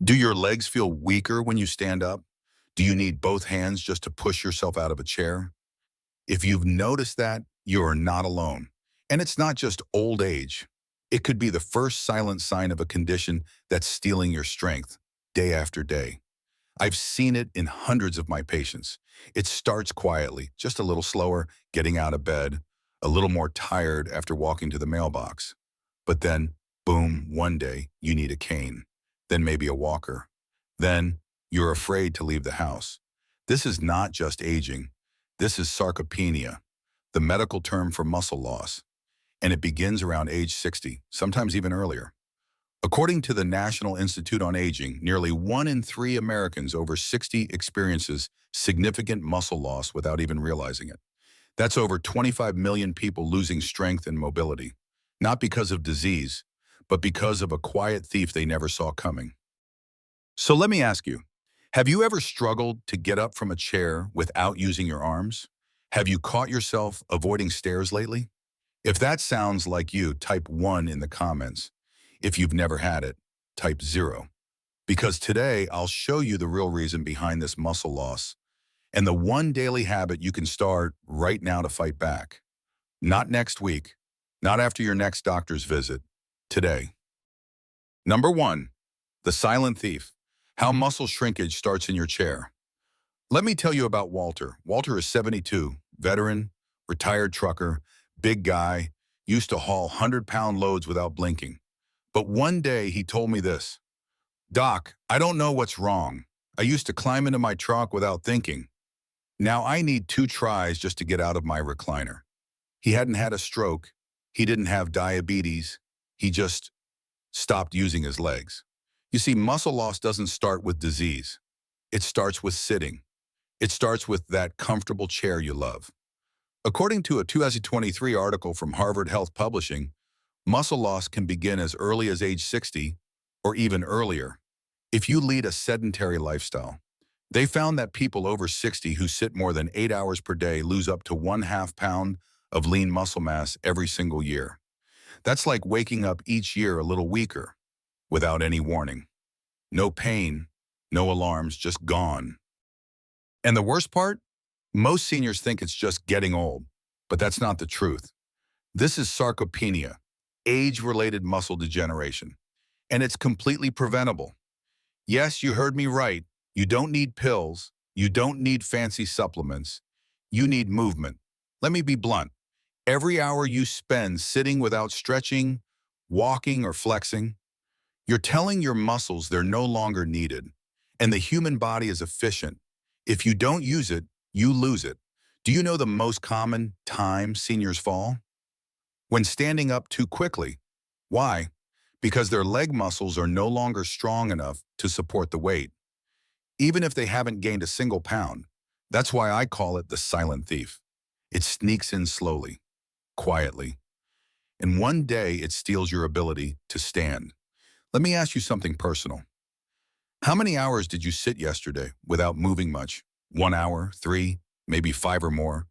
Do your legs feel weaker when you stand up? Do you need both hands just to push yourself out of a chair? If you've noticed that, you are not alone. And it's not just old age. It could be the first silent sign of a condition that's stealing your strength day after day. I've seen it in hundreds of my patients. It starts quietly, just a little slower, getting out of bed, a little more tired after walking to the mailbox. But then, boom, one day, you need a cane, then maybe a walker. Then, you're afraid to leave the house. This is not just aging. This is sarcopenia, the medical term for muscle loss, and it begins around age 60, sometimes even earlier. According to the National Institute on Aging, nearly 1 in 3 Americans over 60 experiences significant muscle loss without even realizing it. That's over 25 million people losing strength and mobility, not because of disease, but because of a quiet thief they never saw coming. So let me ask you, have you ever struggled to get up from a chair without using your arms? Have you caught yourself avoiding stairs lately? If that sounds like you, type 1 in the comments. If you've never had it, type 0. Because today, I'll show you the real reason behind this muscle loss and the one daily habit you can start right now to fight back. Not next week, not after your next doctor's visit, today. Number 1, the silent thief. How muscle shrinkage starts in your chair. Let me tell you about Walter. Walter is 72, veteran, retired trucker, big guy, used to haul 100-pound loads without blinking. But one day he told me this, "Doc, I don't know what's wrong. I used to climb into my truck without thinking. Now I need 2 tries just to get out of my recliner." He hadn't had a stroke. He didn't have diabetes. He just stopped using his legs. You see, muscle loss doesn't start with disease. It starts with sitting. It starts with that comfortable chair you love. According to a 2023 article from Harvard Health Publishing, muscle loss can begin as early as age 60 or even earlier if you lead a sedentary lifestyle. They found that people over 60 who sit more than 8 hours per day lose up to 1/2 pound of lean muscle mass every single year. That's like waking up each year a little weaker, without any warning. No pain, no alarms, just gone. And the worst part? Most seniors think it's just getting old, but that's not the truth. This is sarcopenia, age-related muscle degeneration, and it's completely preventable. Yes, you heard me right. You don't need pills. You don't need fancy supplements. You need movement. Let me be blunt. Every hour you spend sitting without stretching, walking, or flexing, you're telling your muscles they're no longer needed. And the human body is efficient. If you don't use it, you lose it. Do you know the most common time seniors fall? When standing up too quickly. Why? Because their leg muscles are no longer strong enough to support the weight, even if they haven't gained a single pound. That's why I call it the silent thief. It sneaks in slowly, quietly, and one day it steals your ability to stand. Let me ask you something personal. How many hours did you sit yesterday without moving much? 1 hour, 3, maybe 5 or more?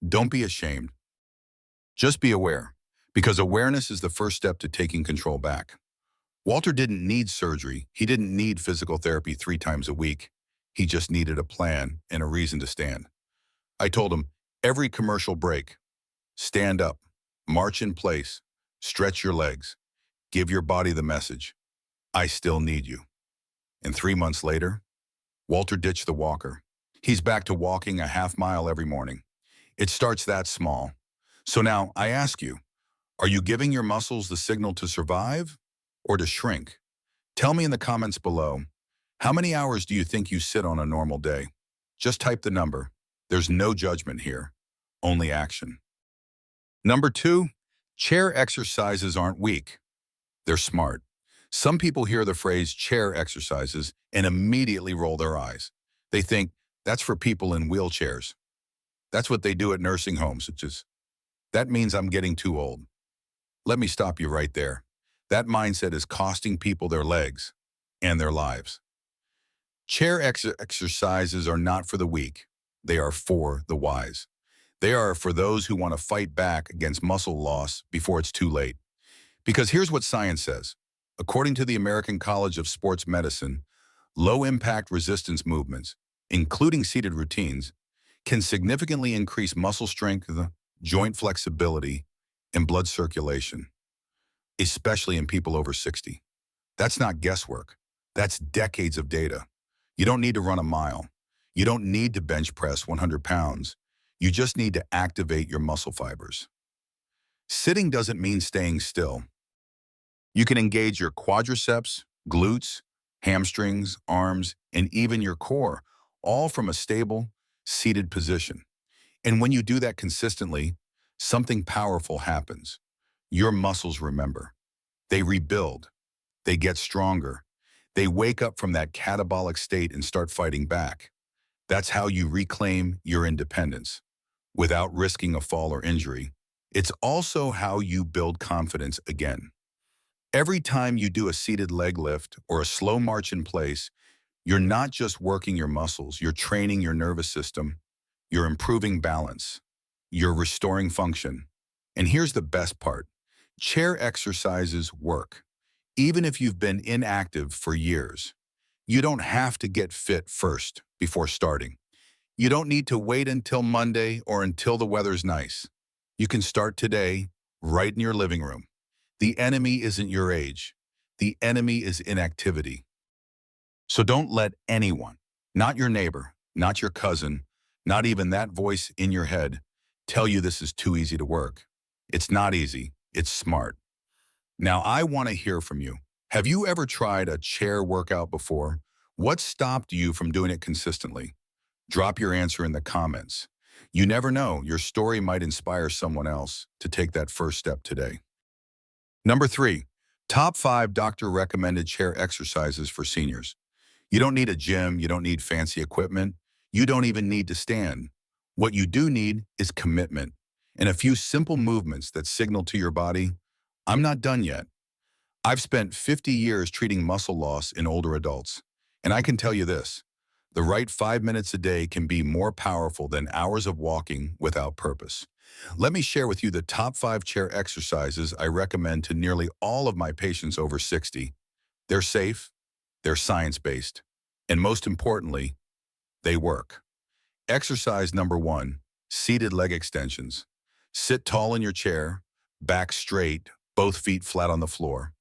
Don't be ashamed. Just be aware, because awareness is the first step to taking control back. Walter didn't need surgery. He didn't need physical therapy 3 times a week. He just needed a plan and a reason to stand. I told him, every commercial break, stand up, march in place, stretch your legs, give your body the message, I still need you. And 3 months later, Walter ditched the walker. He's back to walking a half mile every morning. It starts that small. So now I ask you, are you giving your muscles the signal to survive or to shrink? Tell me in the comments below, how many hours do you think you sit on a normal day? Just type the number. There's no judgment here, only action. Number 2, chair exercises aren't weak. They're smart. Some people hear the phrase chair exercises and immediately roll their eyes. They think that's for people in wheelchairs. That's what they do at nursing homes, that means I'm getting too old. Let me stop you right there. That mindset is costing people their legs and their lives. Chair exercises are not for the weak. They are for the wise. They are for those who want to fight back against muscle loss before it's too late. Because here's what science says. According to the American College of Sports Medicine, low-impact resistance movements, including seated routines, can significantly increase muscle strength, joint flexibility, and blood circulation, especially in people over 60. That's not guesswork. That's decades of data. You don't need to run a mile. You don't need to bench press 100 pounds. You just need to activate your muscle fibers. Sitting doesn't mean staying still. You can engage your quadriceps, glutes, hamstrings, arms, and even your core, all from a stable, seated position. And when you do that consistently, something powerful happens. Your muscles remember. They rebuild. They get stronger. They wake up from that catabolic state and start fighting back. That's how you reclaim your independence without risking a fall or injury. It's also how you build confidence again. Every time you do a seated leg lift or a slow march in place, you're not just working your muscles, you're training your nervous system, you're improving balance, you're restoring function. And here's the best part. Chair exercises work. Even if you've been inactive for years, you don't have to get fit first before starting. You don't need to wait until Monday or until the weather's nice. You can start today, right in your living room. The enemy isn't your age. The enemy is inactivity. So don't let anyone, not your neighbor, not your cousin, not even that voice in your head, tell you this is too easy to work. It's not easy. It's smart. Now, I want to hear from you. Have you ever tried a chair workout before? What stopped you from doing it consistently? Drop your answer in the comments. You never know, your story might inspire someone else to take that first step today. Number 3, top 5 doctor recommended chair exercises for seniors. You don't need a gym, you don't need fancy equipment, you don't even need to stand. What you do need is commitment and a few simple movements that signal to your body, I'm not done yet. I've spent 50 years treating muscle loss in older adults, and I can tell you this, the right 5 minutes a day can be more powerful than hours of walking without purpose. Let me share with you the top 5 chair exercises I recommend to nearly all of my patients over 60. They're safe, they're science-based, and most importantly, they work. Exercise number 1, seated leg extensions. Sit tall in your chair, back straight, both feet flat on the floor.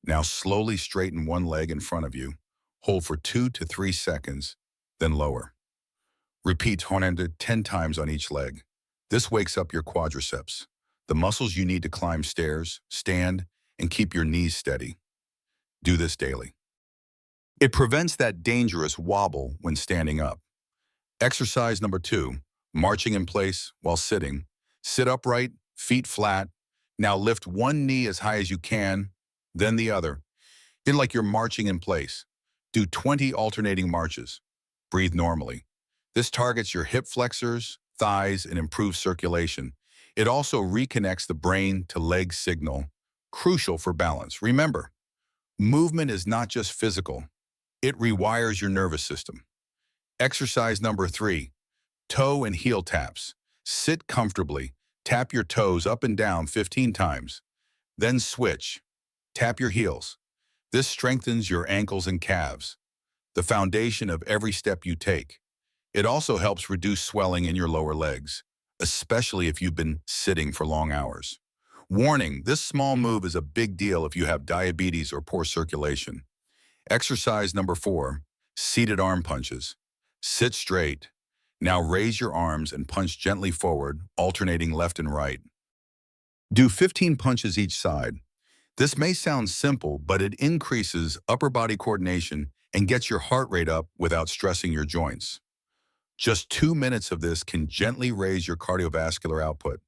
Now slowly straighten one leg in front of you. Hold for 2 to 3 seconds, then lower. Repeat 10 times on each leg. This wakes up your quadriceps, the muscles you need to climb stairs, stand, and keep your knees steady. Do this daily. It prevents that dangerous wobble when standing up. Exercise number 2, marching in place while sitting. Sit upright, feet flat. Now lift one knee as high as you can, then the other. Feel like you're marching in place. Do 20 alternating marches. Breathe normally. This targets your hip flexors, thighs, and improves circulation. It also reconnects the brain to leg signal, crucial for balance. Remember, movement is not just physical. It rewires your nervous system. Exercise number 3, toe and heel taps. Sit comfortably. Tap your toes up and down 15 times. Then switch. Tap your heels. This strengthens your ankles and calves, the foundation of every step you take. It also helps reduce swelling in your lower legs, especially if you've been sitting for long hours. Warning, this small move is a big deal if you have diabetes or poor circulation. Exercise number 4, seated arm punches. Sit straight. Now raise your arms and punch gently forward, alternating left and right. Do 15 punches each side. This may sound simple, but it increases upper body coordination and gets your heart rate up without stressing your joints. Just 2 minutes of this can gently raise your cardiovascular output,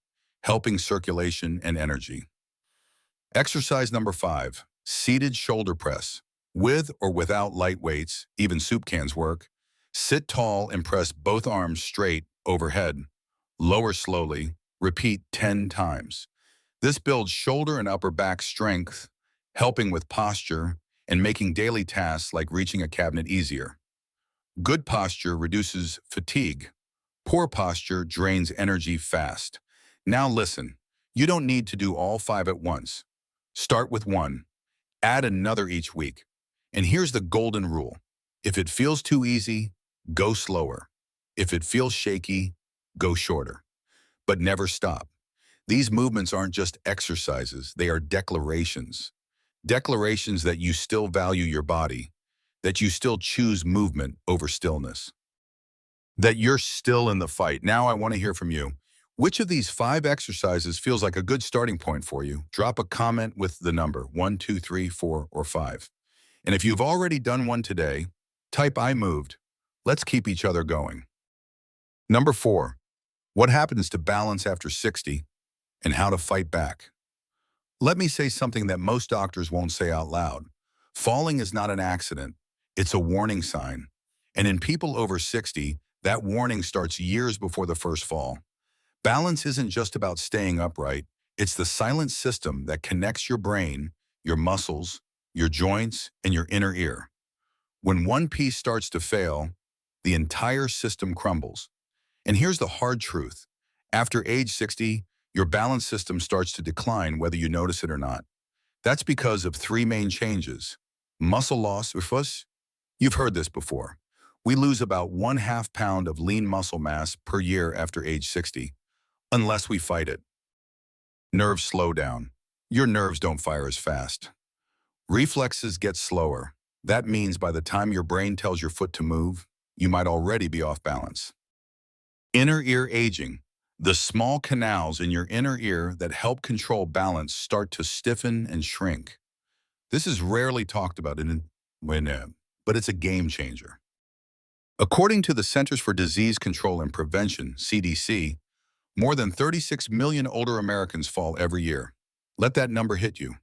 helping circulation and energy. Exercise number 5, seated shoulder press. With or without light weights, even soup cans work. Sit tall and press both arms straight overhead. Lower slowly. Repeat 10 times. This builds shoulder and upper back strength, helping with posture and making daily tasks like reaching a cabinet easier. Good posture reduces fatigue. Poor posture drains energy fast. Now listen, you don't need to do all 5 at once. Start with 1. Add another each week. And here's the golden rule. If it feels too easy, go slower. If it feels shaky, go shorter. But never stop. These movements aren't just exercises, they are declarations. Declarations that you still value your body, that you still choose movement over stillness, that you're still in the fight. Now I want to hear from you. Which of these 5 exercises feels like a good starting point for you? Drop a comment with the number 1, 2, 3, 4, or 5. And if you've already done one today, type I moved. Let's keep each other going. Number 4, what happens to balance after 60 and how to fight back? Let me say something that most doctors won't say out loud. Falling is not an accident. It's a warning sign. And in people over 60, that warning starts years before the first fall. Balance isn't just about staying upright. It's the silent system that connects your brain, your muscles, your joints, and your inner ear. When one piece starts to fail, the entire system crumbles. And here's the hard truth. After age 60, your balance system starts to decline whether you notice it or not. That's because of 3 main changes. Muscle loss, you've heard this before. We lose about 1/2 pound of lean muscle mass per year after age 60, unless we fight it. Nerves slow down. Your nerves don't fire as fast. Reflexes get slower. That means by the time your brain tells your foot to move, you might already be off balance. Inner ear aging. The small canals in your inner ear that help control balance start to stiffen and shrink. This is rarely talked about but it's a game changer. According to the Centers for Disease Control and Prevention, CDC, more than 36 million older Americans fall every year. Let that number hit you.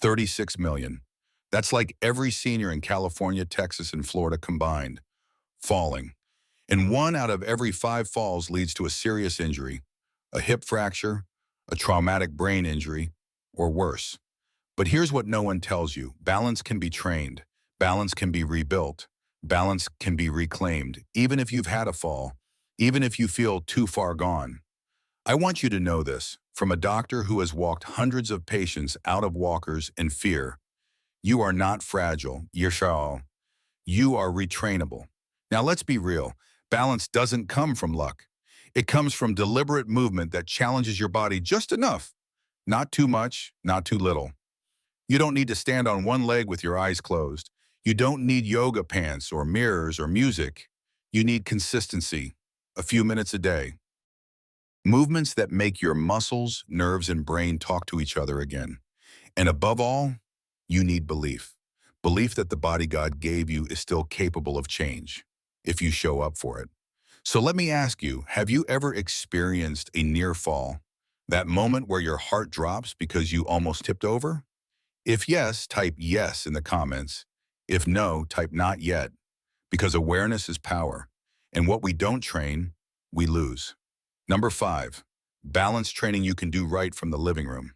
36 million. That's like every senior in California, Texas, and Florida combined, falling. And 1 out of every 5 falls leads to a serious injury, a hip fracture, a traumatic brain injury, or worse. But here's what no one tells you. Balance can be trained. Balance can be rebuilt. Balance can be reclaimed, even if you've had a fall, even if you feel too far gone. I want you to know this, from a doctor who has walked hundreds of patients out of walkers in fear. You are not fragile, you are retrainable. Now let's be real. Balance doesn't come from luck. It comes from deliberate movement that challenges your body just enough. Not too much, not too little. You don't need to stand on one leg with your eyes closed. You don't need yoga pants or mirrors or music. You need consistency, a few minutes a day. Movements that make your muscles, nerves, and brain talk to each other again. And above all, you need belief. Belief that the body God gave you is still capable of change, if you show up for it. So let me ask you, have you ever experienced a near fall? That moment where your heart drops because you almost tipped over? If yes, type yes in the comments. If no, type not yet. Because awareness is power. And what we don't train, we lose. Number 5, balance training you can do right from the living room.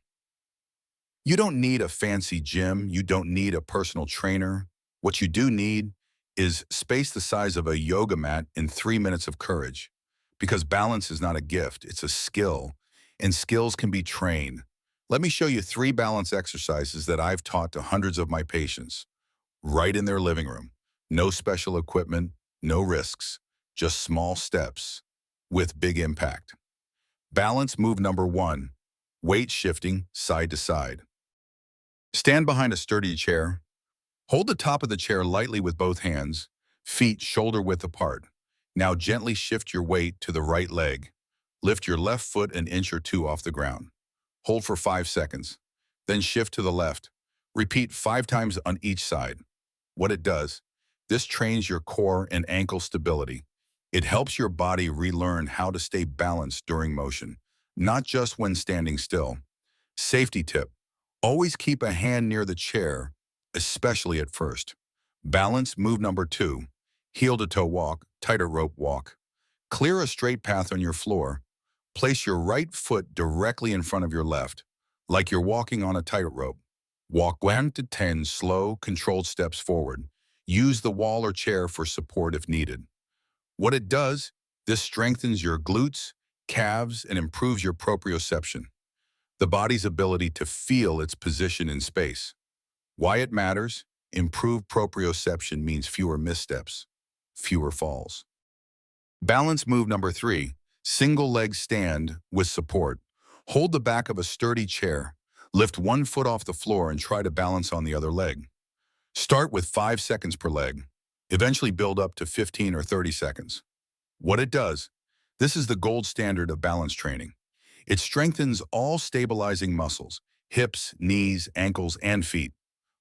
You don't need a fancy gym. You don't need a personal trainer. What you do need is space the size of a yoga mat in 3 minutes of courage. Because balance is not a gift, it's a skill. And skills can be trained. Let me show you 3 balance exercises that I've taught to hundreds of my patients. Right in their living room. No special equipment, no risks. Just small steps with big impact. Balance move number 1, weight shifting side to side. Stand behind a sturdy chair. Hold the top of the chair lightly with both hands, feet shoulder width apart. Now gently shift your weight to the right leg. Lift your left foot an inch or 2 off the ground. Hold for 5 seconds. Then shift to the left. Repeat 5 times on each side. What it does, this trains your core and ankle stability. It helps your body relearn how to stay balanced during motion, not just when standing still. Safety tip, always keep a hand near the chair, especially at first. Balance move number 2, heel-to-toe walk, tightrope walk. Clear a straight path on your floor. Place your right foot directly in front of your left, like you're walking on a tightrope. Walk 1 to 10 slow, controlled steps forward. Use the wall or chair for support if needed. What it does, this strengthens your glutes, calves, and improves your proprioception, the body's ability to feel its position in space. Why it matters? Improved proprioception means fewer missteps, fewer falls. Balance move number 3, single leg stand with support. Hold the back of a sturdy chair. Lift one foot off the floor and try to balance on the other leg. Start with 5 seconds per leg. Eventually build up to 15 or 30 seconds. What it does, this is the gold standard of balance training. It strengthens all stabilizing muscles, hips, knees, ankles, and feet.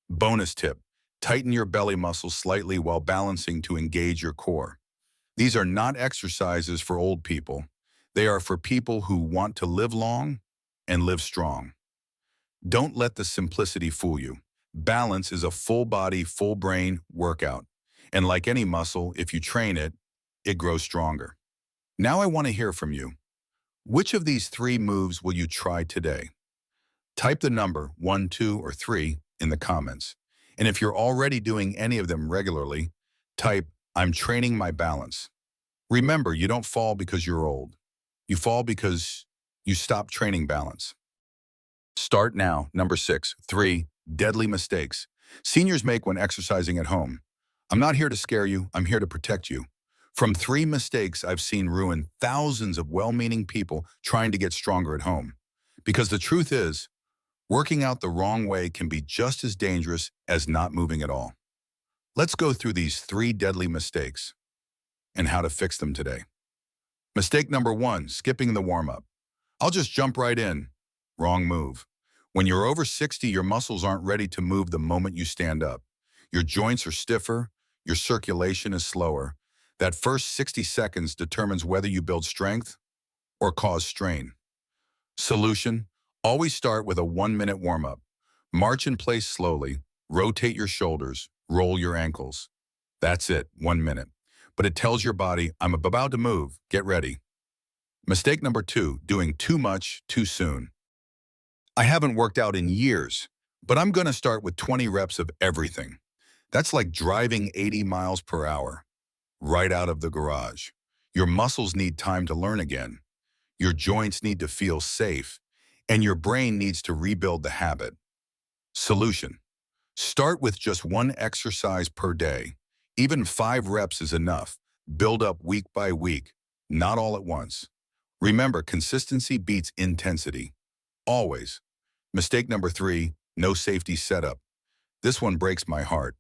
Bonus tip, tighten your belly muscles slightly while balancing to engage your core. These are not exercises for old people. They are for people who want to live long and live strong. Don't let the simplicity fool you. Balance is a full body, full brain workout. And like any muscle, if you train it, it grows stronger. Now I want to hear from you. Which of these 3 moves will you try today? Type the number 1, 2, or 3 in the comments. And if you're already doing any of them regularly, type, I'm training my balance. Remember, you don't fall because you're old. You fall because you stop training balance. Start now. Number 6, 3 deadly mistakes seniors make when exercising at home. I'm not here to scare you. I'm here to protect you. From 3 mistakes I've seen ruin thousands of well-meaning people trying to get stronger at home. Because the truth is, working out the wrong way can be just as dangerous as not moving at all. Let's go through these 3 deadly mistakes and how to fix them today. Mistake number 1, skipping the warm-up. I'll just jump right in. Wrong move. When you're over 60, your muscles aren't ready to move the moment you stand up. Your joints are stiffer, your circulation is slower. That first 60 seconds determines whether you build strength or cause strain. Solution: always start with a 1-minute warm-up. March in place slowly, rotate your shoulders, roll your ankles. That's it, 1 minute. But it tells your body, I'm about to move, get ready. Mistake number 2, doing too much too soon. I haven't worked out in years, but I'm going to start with 20 reps of everything. That's like driving 80 miles per hour, right out of the garage. Your muscles need time to learn again. Your joints need to feel safe, and your brain needs to rebuild the habit. Solution: start with just 1 exercise per day. Even 5 reps is enough. Build up week by week, not all at once. Remember, consistency beats intensity. Always. Mistake number 3, no safety setup. This one breaks my heart.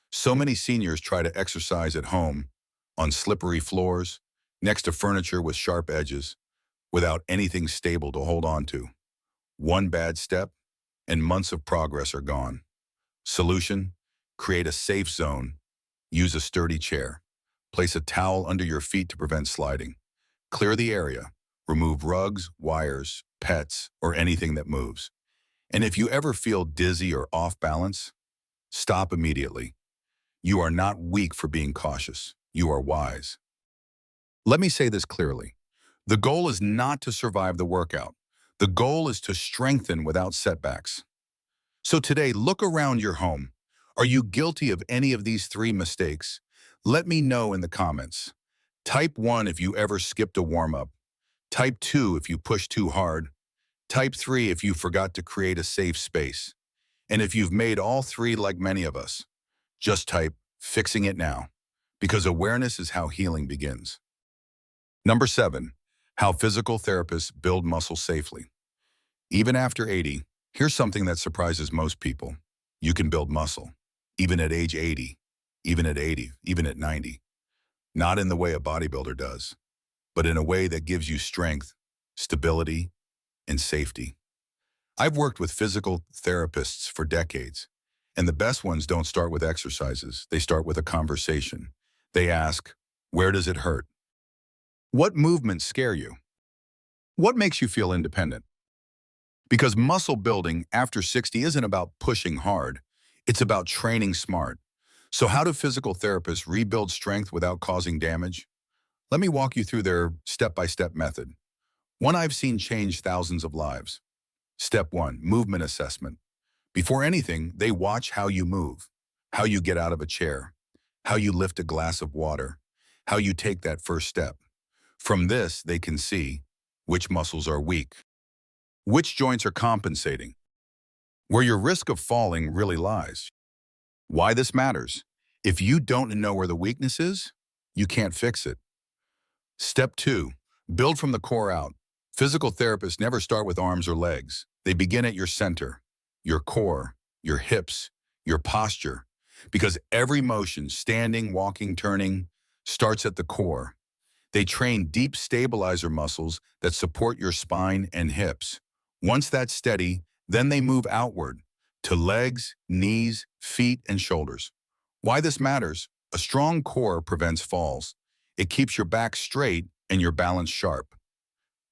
So many seniors try to exercise at home, on slippery floors, next to furniture with sharp edges, without anything stable to hold on to. One bad step, and months of progress are gone. Solution: create a safe zone. Use a sturdy chair. Place a towel under your feet to prevent sliding. Clear the area. Remove rugs, wires, pets, or anything that moves. And if you ever feel dizzy or off balance, stop immediately. You are not weak for being cautious. You are wise. Let me say this clearly. The goal is not to survive the workout. The goal is to strengthen without setbacks. So today, look around your home. Are you guilty of any of these 3 mistakes? Let me know in the comments. Type 1 if you ever skipped a warm-up. Type 2 if you pushed too hard. Type 3 if you forgot to create a safe space. And if you've made all 3 like many of us, just type fixing it now, because awareness is how healing begins. Number 7, how physical therapists build muscle safely. Even after 80, here's something that surprises most people. You can build muscle, even at age 80, even at 80, even at 90. Not in the way a bodybuilder does, but in a way that gives you strength, stability, and safety. I've worked with physical therapists for decades, and the best ones don't start with exercises. They start with a conversation. They ask, where does it hurt? What movements scare you? What makes you feel independent? Because muscle building after 60 isn't about pushing hard. It's about training smart. So how do physical therapists rebuild strength without causing damage? Let me walk you through their step-by-step method. One I've seen change thousands of lives. Step 1, movement assessment. Before anything, they watch how you move, how you get out of a chair, how you lift a glass of water, how you take that first step. From this, they can see which muscles are weak, which joints are compensating, where your risk of falling really lies. Why this matters. If you don't know where the weakness is, you can't fix it. Step 2. Build from the core out. Physical therapists never start with arms or legs. They begin at your center, your core, your hips, your posture, because every motion, standing, walking, turning, starts at the core. They train deep stabilizer muscles that support your spine and hips. Once that's steady, then they move outward to legs, knees, feet, and shoulders. Why this matters? A strong core prevents falls. It keeps your back straight and your balance sharp.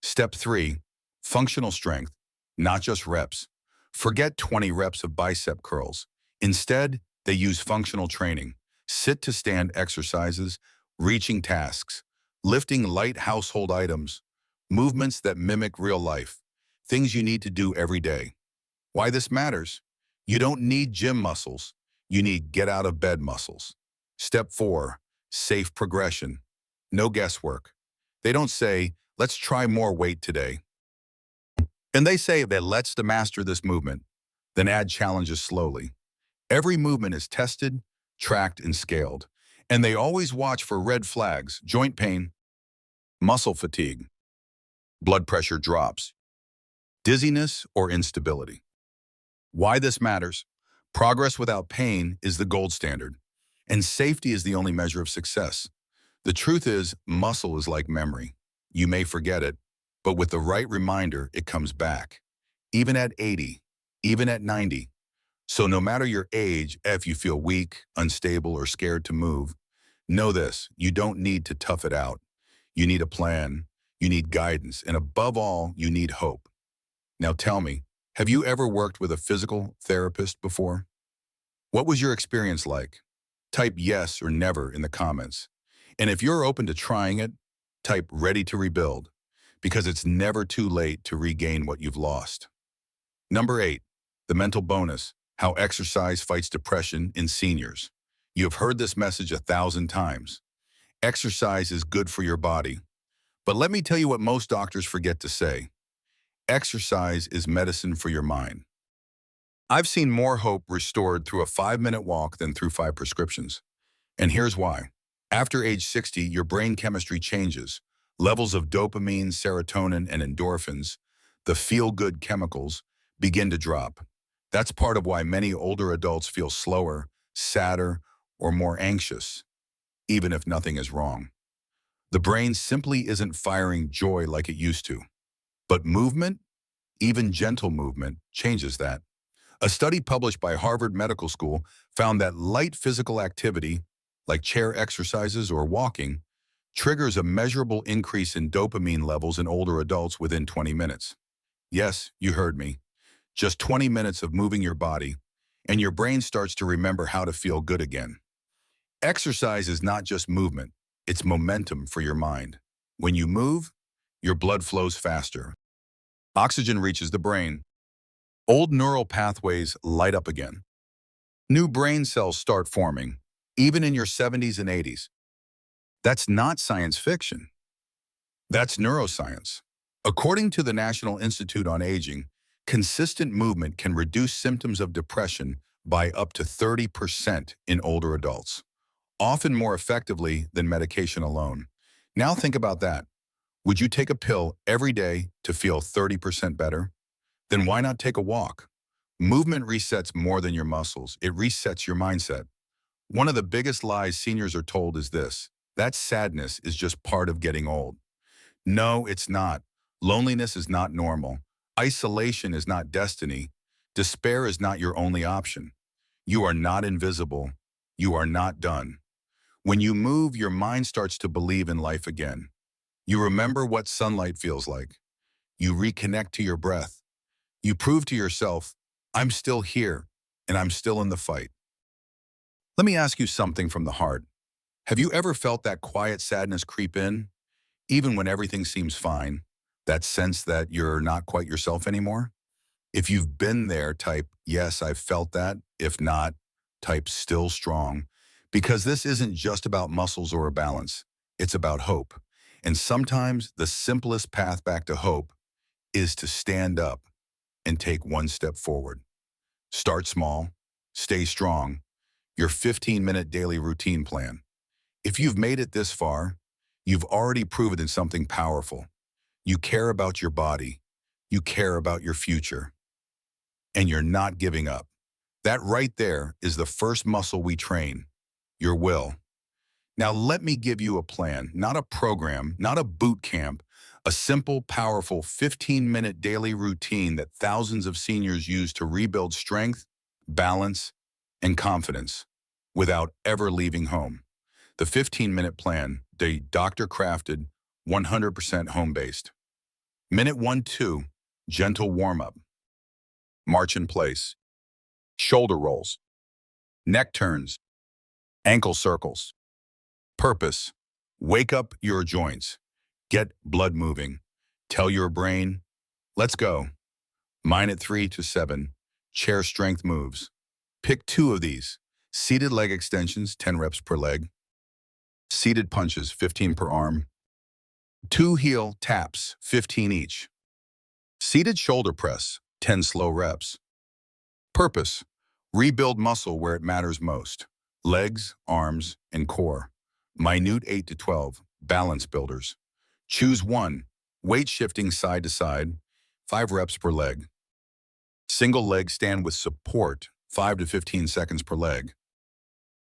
Step 3, functional strength, not just reps. Forget 20 reps of bicep curls. Instead, they use functional training, sit-to-stand exercises, reaching tasks, lifting light household items, movements that mimic real life, things you need to do every day. Why this matters? You don't need gym muscles. You need get-out-of-bed muscles. Step 4, safe progression. No guesswork. They don't say, let's try more weight today. And they say that let's to master this movement, then add challenges slowly. Every movement is tested, tracked, and scaled. And they always watch for red flags, joint pain, muscle fatigue, blood pressure drops, dizziness, or instability. Why this matters? Progress without pain is the gold standard, and safety is the only measure of success. The truth is, muscle is like memory. You may forget it, but with the right reminder, it comes back. Even at 80, even at 90. So no matter your age, if you feel weak, unstable, or scared to move, know this, you don't need to tough it out. You need a plan, you need guidance, and above all, you need hope. Now tell me, have you ever worked with a physical therapist before? What was your experience like? Type yes or never in the comments. And if you're open to trying it, type ready to rebuild, because it's never too late to regain what you've lost. Number 8, the mental bonus, how exercise fights depression in seniors. You have heard this message 1,000 times. Exercise is good for your body. But let me tell you what most doctors forget to say. Exercise is medicine for your mind. I've seen more hope restored through a 5-minute walk than through 5 prescriptions. And here's why. After age 60, your brain chemistry changes. Levels of dopamine, serotonin, and endorphins, the feel-good chemicals, begin to drop. That's part of why many older adults feel slower, sadder, or more anxious, even if nothing is wrong. The brain simply isn't firing joy like it used to. But movement, even gentle movement, changes that. A study published by Harvard Medical School found that light physical activity, like chair exercises or walking, triggers a measurable increase in dopamine levels in older adults within 20 minutes. Yes, you heard me. Just 20 minutes of moving your body, and your brain starts to remember how to feel good again. Exercise is not just movement, it's momentum for your mind. When you move, your blood flows faster. Oxygen reaches the brain. Old neural pathways light up again. New brain cells start forming, even in your 70s and 80s. That's not science fiction. That's neuroscience. According to the National Institute on Aging, consistent movement can reduce symptoms of depression by up to 30% in older adults, often more effectively than medication alone. Now think about that. Would you take a pill every day to feel 30% better? Then why not take a walk? Movement resets more than your muscles. It resets your mindset. One of the biggest lies seniors are told is this: that sadness is just part of getting old. No, it's not. Loneliness is not normal. Isolation is not destiny. Despair is not your only option. You are not invisible. You are not done. When you move, your mind starts to believe in life again. You remember what sunlight feels like. You reconnect to your breath. You prove to yourself, I'm still here, and I'm still in the fight. Let me ask you something from the heart. Have you ever felt that quiet sadness creep in, even when everything seems fine? That sense that you're not quite yourself anymore? If you've been there, type, yes, I've felt that. If not, type still strong. Because this isn't just about muscles or a balance. It's about hope. And sometimes the simplest path back to hope is to stand up and take one step forward. Start small, stay strong. Your 15-minute daily routine plan. If you've made it this far, you've already proven it's something powerful. You care about your body, you care about your future, and you're not giving up. That right there is the first muscle we train, your will. Now let me give you a plan, not a program, not a boot camp, a simple, powerful 15-minute daily routine that thousands of seniors use to rebuild strength, balance, and confidence without ever leaving home. The 15-minute plan, the doctor-crafted, 100% home-based. Minute 1-2, gentle warm-up. March in place. Shoulder rolls. Neck turns. Ankle circles. Purpose. Wake up your joints. Get blood moving. Tell your brain, let's go. Mine at 3 to 7, chair strength moves. Pick 2 of these. Seated leg extensions, 10 reps per leg. Seated punches, 15 per arm. 2 heel taps, 15 each. Seated shoulder press, 10 slow reps. Purpose. Rebuild muscle where it matters most. Legs, arms, and core. Minute 8 to 12, balance builders. Choose one, weight shifting side to side, 5 reps per leg. Single leg stand with support, 5 to 15 seconds per leg.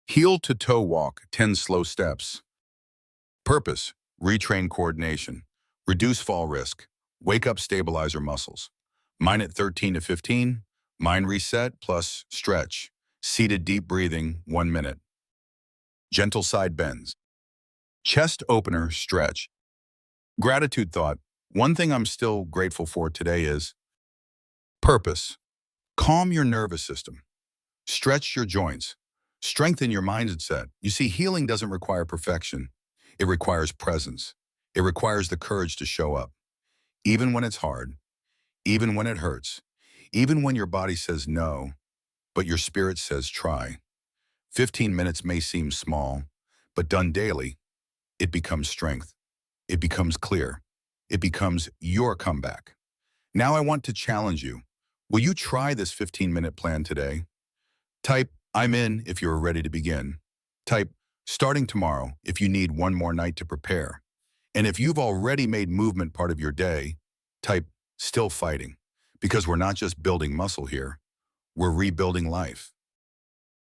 Heel to toe walk, 10 slow steps. Purpose, retrain coordination, reduce fall risk, wake up stabilizer muscles. Mine at 13 to 15, mind reset plus stretch. Seated deep breathing, 1 minute. Gentle side bends. Chest opener stretch. Gratitude thought, one thing I'm still grateful for today is purpose. Calm your nervous system. Stretch your joints. Strengthen your mindset. You see, healing doesn't require perfection. It requires presence. It requires the courage to show up. Even when it's hard, even when it hurts, even when your body says no, but your spirit says try. 15 minutes may seem small, but done daily, it becomes strength. It becomes clear. It becomes your comeback. Now I want to challenge you. Will you try this 15-minute plan today? Type, I'm in if you're ready to begin. Type, starting tomorrow if you need one more night to prepare. And if you've already made movement part of your day, type, still fighting. Because we're not just building muscle here, we're rebuilding life.